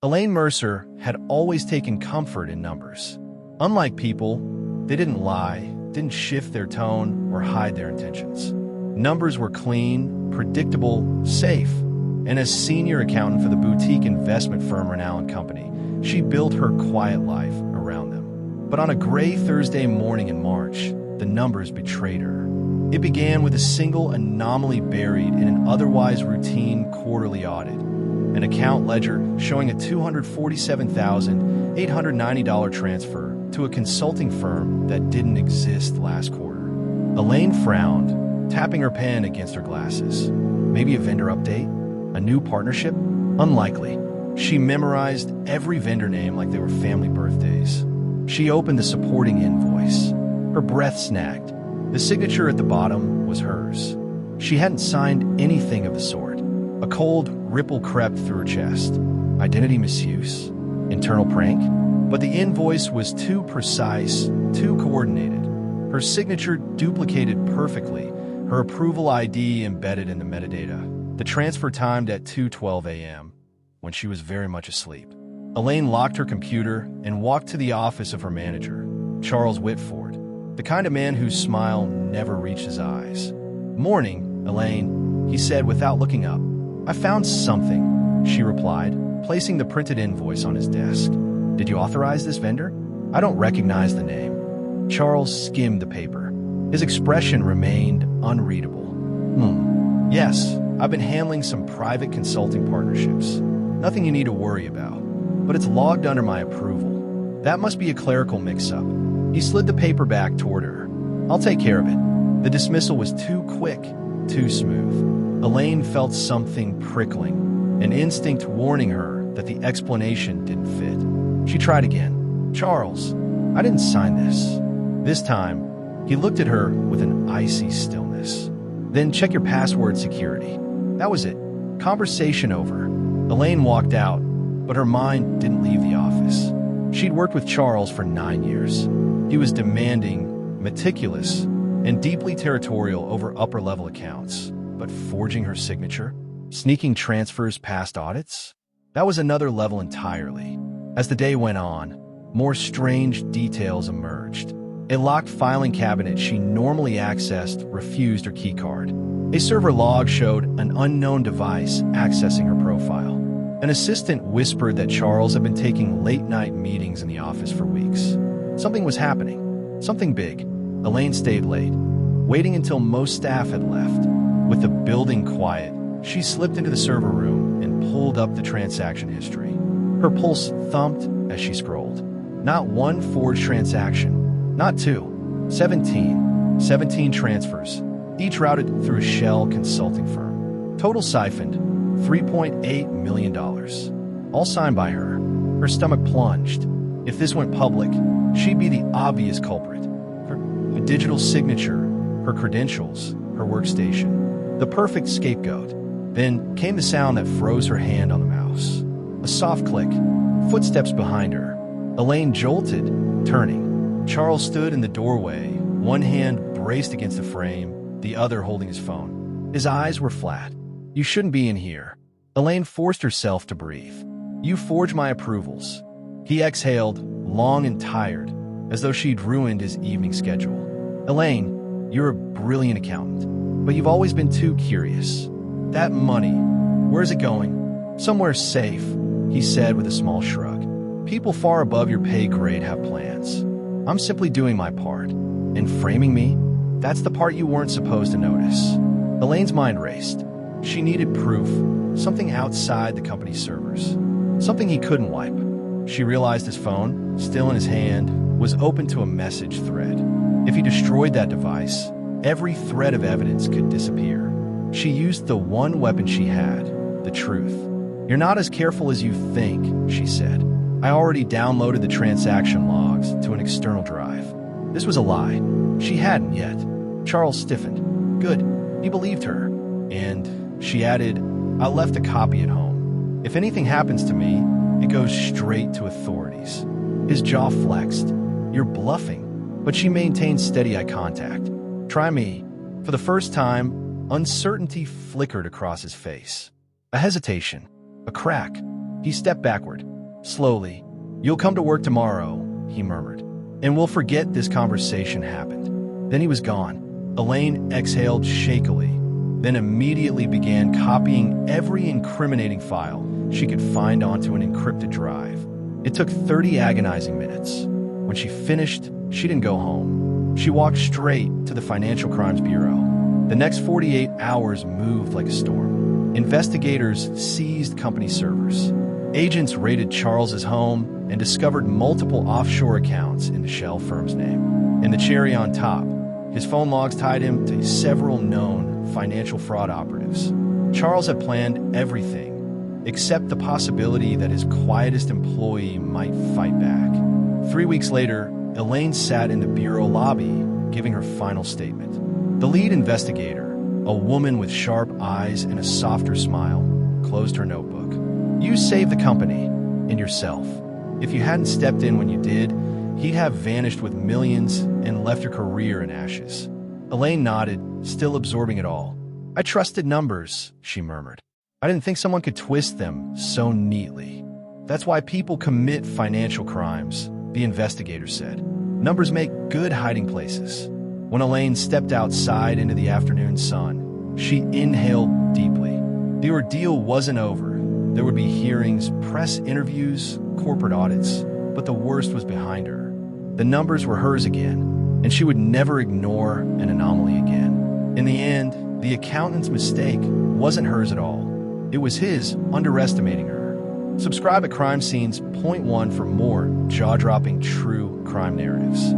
Elaine Mercer had always taken comfort in numbers. Unlike people, they didn't lie, didn't shift their tone, or hide their intentions. Numbers were clean, predictable, safe. And as senior accountant for the boutique investment firm Renown & Company, she built her quiet life around them. But on a gray Thursday morning in March, the numbers betrayed her. It began with a single anomaly buried in an otherwise routine quarterly audit. An account ledger showing a $247,890 transfer to a consulting firm that didn't exist last quarter. Elaine frowned, tapping her pen against her glasses. Maybe a vendor update? A new partnership? Unlikely. She memorized every vendor name like they were family birthdays. She opened the supporting invoice. Her breath snagged. The signature at the bottom was hers. She hadn't signed anything of the sort. A cold ripple crept through her chest. Identity misuse? Internal prank? But the invoice was too precise, too coordinated. Her signature duplicated perfectly, her approval ID embedded in the metadata. The transfer timed at 2:12 a.m., when she was very much asleep. Elaine locked her computer and walked to the office of her manager, Charles Whitford, the kind of man whose smile never reached his eyes. "Morning, Elaine," he said without looking up. "I found something," she replied, placing the printed invoice on his desk. "Did you authorize this vendor? I don't recognize the name." Charles skimmed the paper. His expression remained unreadable. Yes, I've been handling some private consulting partnerships. Nothing you need to worry about. But it's logged under my approval. That must be a clerical mix-up." He slid the paper back toward her. "I'll take care of it." The dismissal was too quick, too smooth. Elaine felt something prickling, an instinct warning her that the explanation didn't fit. She tried again. "Charles, I didn't sign this." This time, he looked at her with an icy stillness. "Then check your password security." That was it. Conversation over. Elaine walked out, but her mind didn't leave the office. She'd worked with Charles for 9 years. He was demanding, meticulous, and deeply territorial over upper-level accounts. But forging her signature? Sneaking transfers past audits? That was another level entirely. As the day went on, more strange details emerged. A locked filing cabinet she normally accessed refused her keycard. A server log showed an unknown device accessing her profile. An assistant whispered that Charles had been taking late-night meetings in the office for weeks. Something was happening. Something big. Elaine stayed late, waiting until most staff had left. With the building quiet, she slipped into the server room and pulled up the transaction history. Her pulse thumped as she scrolled. Not one forged transaction. Not two. 17 transfers, each routed through a shell consulting firm. Total siphoned, $3.8 million. All signed by her. Her stomach plunged. If this went public, she'd be the obvious culprit. Her digital signature, her credentials, her workstation. The perfect scapegoat. Then came the sound that froze her hand on the mouse. A soft click. Footsteps behind her. Elaine jolted, turning. Charles stood in the doorway, one hand braced against the frame, the other holding his phone. His eyes were flat. "You shouldn't be in here." Elaine forced herself to breathe. "You forged my approvals." He exhaled, long and tired, as though she'd ruined his evening schedule. "Elaine, you're a brilliant accountant, but you've always been too curious. That money, where's it going?" "Somewhere safe," he said with a small shrug. "People far above your pay grade have plans. I'm simply doing my part. And framing me? That's the part you weren't supposed to notice." Elaine's mind raced. She needed proof, something outside the company's servers. Something he couldn't wipe. She realized his phone, still in his hand, was open to a message thread. If he destroyed that device, every thread of evidence could disappear. She used the one weapon she had, the truth. "You're not as careful as you think," she said. "I already downloaded the transaction logs to an external drive." This was a lie. She hadn't yet. Charles stiffened. Good. He believed her. And she added, "I left a copy at home. If anything happens to me, it goes straight to authorities." His jaw flexed. "You're bluffing." But she maintained steady eye contact. "Try me." For the first time, uncertainty flickered across his face. A hesitation. A crack. He stepped backward, slowly. "You'll come to work tomorrow," he murmured, "and we'll forget this conversation happened." Then he was gone. Elaine exhaled shakily, then immediately began copying every incriminating file she could find onto an encrypted drive. It took 30 agonizing minutes. When she finished, she didn't go home. She walked straight to the Financial Crimes Bureau. The next 48 hours moved like a storm. Investigators seized company servers. Agents raided Charles's home and discovered multiple offshore accounts in the shell firm's name. And the cherry on top, his phone logs tied him to several known financial fraud operatives. Charles had planned everything, except the possibility that his quietest employee might fight back. 3 weeks later, Elaine sat in the bureau lobby, giving her final statement. The lead investigator, a woman with sharp eyes and a softer smile, closed her notebook. "You saved the company and yourself. If you hadn't stepped in when you did, he'd have vanished with millions and left your career in ashes." Elaine nodded, still absorbing it all. "I trusted numbers," she murmured. "I didn't think someone could twist them so neatly." "That's why people commit financial crimes," the investigator said. "Numbers make good hiding places." When Elaine stepped outside into the afternoon sun, she inhaled deeply. The ordeal wasn't over. There would be hearings, press interviews, corporate audits, but the worst was behind her. The numbers were hers again, and she would never ignore an anomaly again. In the end, the accountant's mistake wasn't hers at all. It was his underestimating her. Subscribe at Crime Scenes.1 for more jaw-dropping true crime narratives.